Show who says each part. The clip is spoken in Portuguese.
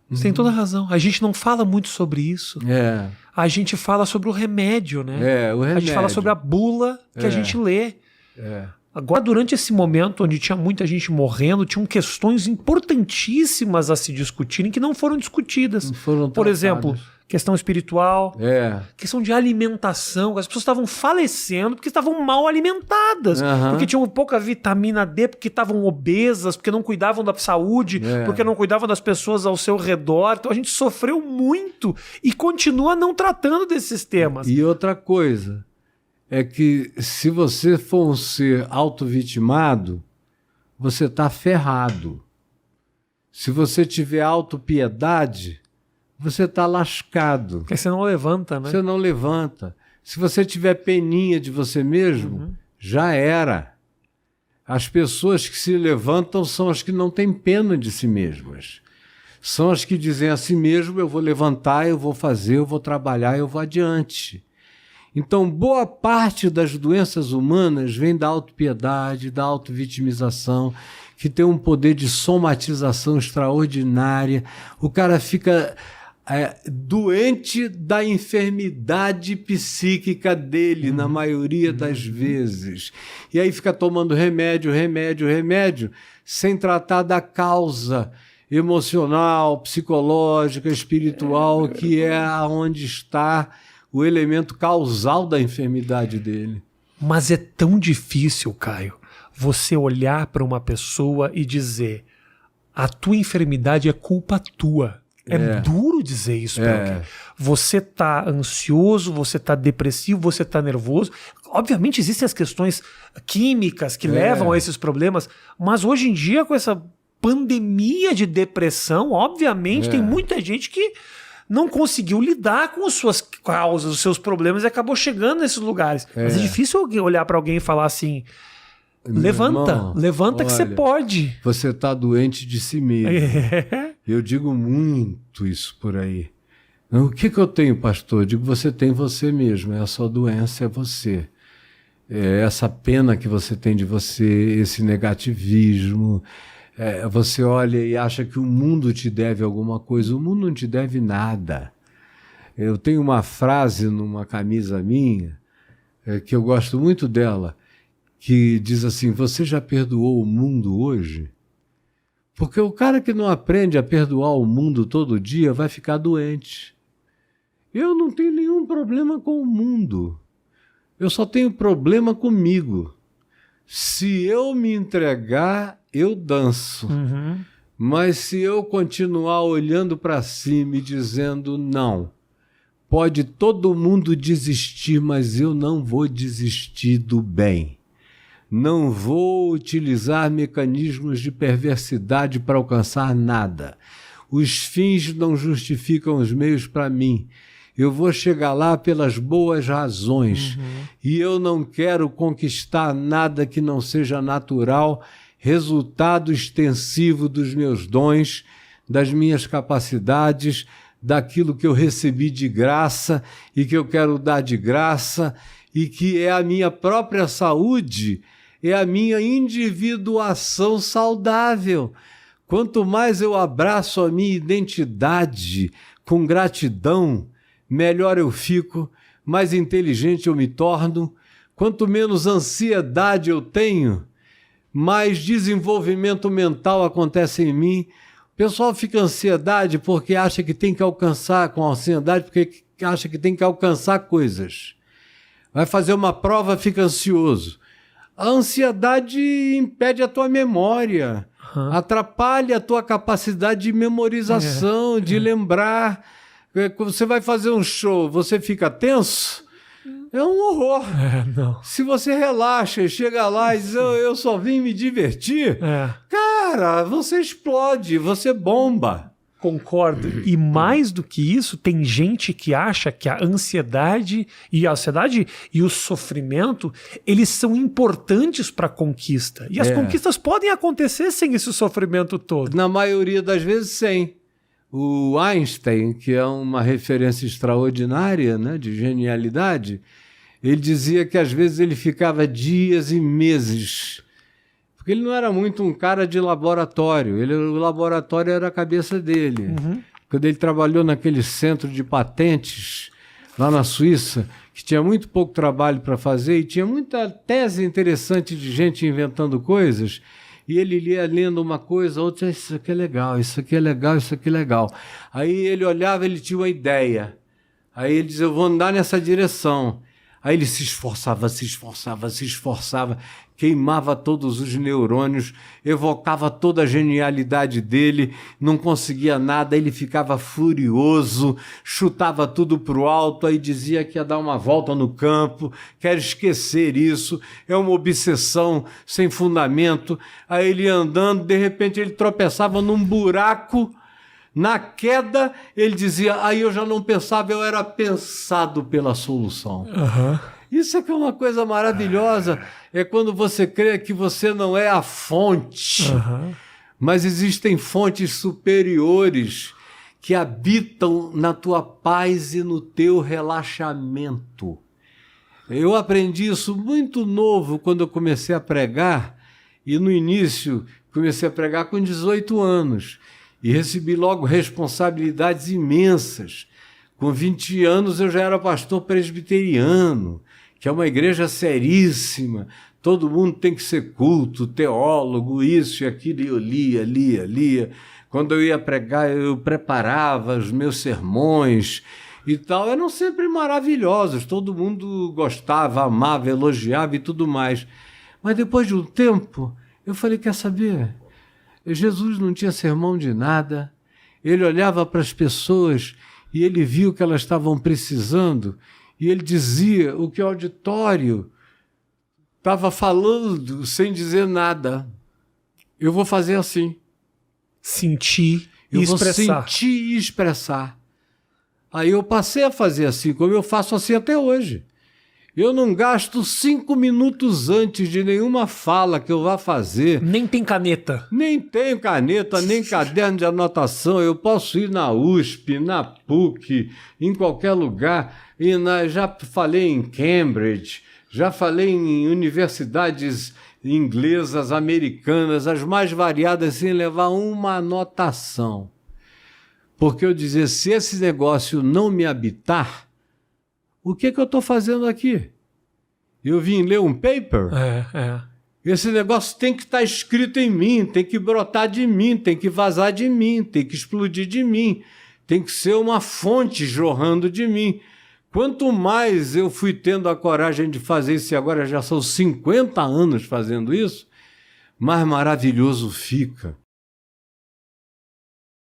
Speaker 1: Você tem toda a razão. A gente não fala muito sobre isso. A gente fala sobre o remédio, né?
Speaker 2: O remédio.
Speaker 1: A gente fala sobre a bula que a gente lê. Agora, durante esse momento onde tinha muita gente morrendo, tinham questões importantíssimas a se discutirem que não foram discutidas.
Speaker 2: Não foram
Speaker 1: Por
Speaker 2: tratadas.
Speaker 1: exemplo, questão espiritual, questão de alimentação. As pessoas estavam falecendo porque estavam mal alimentadas, porque tinham pouca vitamina D, porque estavam obesas, porque não cuidavam da saúde, porque não cuidavam das pessoas ao seu redor. Então a gente sofreu muito e continua não tratando desses temas.
Speaker 2: E outra coisa é que se você for um ser autovitimado, você está ferrado. Se você tiver autopiedade, você está lascado.
Speaker 1: Porque você não levanta, né?
Speaker 2: Você não levanta. Se você tiver peninha de você mesmo, já era. As pessoas que se levantam são as que não têm pena de si mesmas. São as que dizem a si mesmo, eu vou levantar, eu vou fazer, eu vou trabalhar, eu vou adiante. Então, boa parte das doenças humanas vem da autopiedade, da autovitimização, que tem um poder de somatização extraordinária. O cara fica doente da enfermidade psíquica dele, na maioria das vezes. E aí fica tomando remédio, sem tratar da causa emocional, psicológica, espiritual, que é onde está o elemento causal da enfermidade dele.
Speaker 1: Mas é tão difícil, Caio, você olhar para uma pessoa e dizer: a tua enfermidade é culpa tua. É duro dizer isso para alguém. Você tá ansioso, você tá depressivo, você tá nervoso. Obviamente existem as questões químicas que levam a esses problemas, mas hoje em dia, com essa pandemia de depressão, obviamente tem muita gente que não conseguiu lidar com as suas causas, os seus problemas e acabou chegando nesses lugares. Mas é difícil olhar para alguém e falar assim: levanta,
Speaker 2: irmão,
Speaker 1: levanta, olha, que você pode.
Speaker 2: Você está doente de si mesmo. Eu digo muito isso por aí. O que eu tenho, pastor? Eu digo, você tem você mesmo. É a sua doença, é você. É essa pena que você tem de você, esse negativismo. Você olha e acha que o mundo te deve alguma coisa. O mundo não te deve nada. Eu tenho uma frase numa camisa minha, que eu gosto muito dela, que diz assim: você já perdoou o mundo hoje? Porque o cara que não aprende a perdoar o mundo todo dia vai ficar doente. Eu não tenho nenhum problema com o mundo. Eu só tenho problema comigo. Se eu me entregar, eu danço. Mas se eu continuar olhando para cima e dizendo não, pode todo mundo desistir, mas eu não vou desistir do bem. Não vou utilizar mecanismos de perversidade para alcançar nada. Os fins não justificam os meios para mim. Eu vou chegar lá pelas boas razões. E eu não quero conquistar nada que não seja natural, resultado extensivo dos meus dons, das minhas capacidades, daquilo que eu recebi de graça e que eu quero dar de graça, e que é a minha própria saúde, é a minha individuação saudável. Quanto mais eu abraço a minha identidade com gratidão, melhor eu fico, mais inteligente eu me torno. Quanto menos ansiedade eu tenho, mais desenvolvimento mental acontece em mim. O pessoal fica ansiedade porque acha que tem que alcançar, com ansiedade porque acha que tem que alcançar coisas. Vai fazer uma prova, fica ansioso. A ansiedade impede a tua memória, atrapalha a tua capacidade de memorização, de lembrar. Você vai fazer um show, você fica tenso? É um horror.
Speaker 1: Não.
Speaker 2: Se você relaxa e chega lá e diz, eu só vim me divertir, cara, você explode, você bomba.
Speaker 1: Concordo. E mais do que isso, tem gente que acha que a ansiedade e o sofrimento, eles são importantes para a conquista. E as conquistas podem acontecer sem esse sofrimento todo.
Speaker 2: Na maioria das vezes, sem. O Einstein, que é uma referência extraordinária, né, de genialidade, ele dizia que às vezes ele ficava dias e meses, porque ele não era muito um cara de laboratório, o laboratório era a cabeça dele. quando ele trabalhou naquele centro de patentes lá na Suíça, que tinha muito pouco trabalho para fazer e tinha muita tese interessante de gente inventando coisas, e ele ia lendo uma coisa, outra, isso aqui é legal, isso aqui é legal, isso aqui é legal. Aí ele olhava, ele tinha uma ideia. Aí ele dizia, eu vou andar nessa direção. Aí ele se esforçava, queimava todos os neurônios, evocava toda a genialidade dele, não conseguia nada, ele ficava furioso, chutava tudo para o alto, aí dizia que ia dar uma volta no campo, quer esquecer isso, é uma obsessão sem fundamento. Aí ele andando, de repente ele tropeçava num buraco. Na queda, ele dizia, aí eu já não pensava, eu era pensado pela solução.
Speaker 1: Uhum.
Speaker 2: Isso é que é uma coisa maravilhosa, é quando você crê que você não é a fonte, mas existem fontes superiores que habitam na tua paz e no teu relaxamento. Eu aprendi isso muito novo quando eu comecei a pregar, e no início comecei a pregar com 18 anos. E recebi logo responsabilidades imensas. Com 20 anos eu já era pastor presbiteriano, que é uma igreja seríssima. Todo mundo tem que ser culto, teólogo, isso e aquilo. E eu lia. Quando eu ia pregar, eu preparava os meus sermões e tal. Eram sempre maravilhosos. Todo mundo gostava, amava, elogiava e tudo mais. Mas depois de um tempo, eu falei, quer saber? Jesus não tinha sermão de nada, ele olhava para as pessoas e ele viu que elas estavam precisando e ele dizia o que o auditório estava falando sem dizer nada. Eu vou fazer assim.
Speaker 1: Sentir e expressar.
Speaker 2: Eu vou sentir e expressar. Aí eu passei a fazer assim, como eu faço assim até hoje. Eu não gasto 5 minutos antes de nenhuma fala que eu vá fazer.
Speaker 1: Nem tem caneta.
Speaker 2: Nem tenho caneta, nem caderno de anotação. Eu posso ir na USP, na PUC, em qualquer lugar. Já falei em Cambridge, já falei em universidades inglesas, americanas, as mais variadas, sem levar uma anotação. Porque eu dizia, se esse negócio não me habitar, o que eu estou fazendo aqui? Eu vim ler um paper? Esse negócio tem que estar escrito em mim, tem que brotar de mim, tem que vazar de mim, tem que explodir de mim, tem que ser uma fonte jorrando de mim. Quanto mais eu fui tendo a coragem de fazer isso, e agora já são 50 anos fazendo isso, mais maravilhoso fica.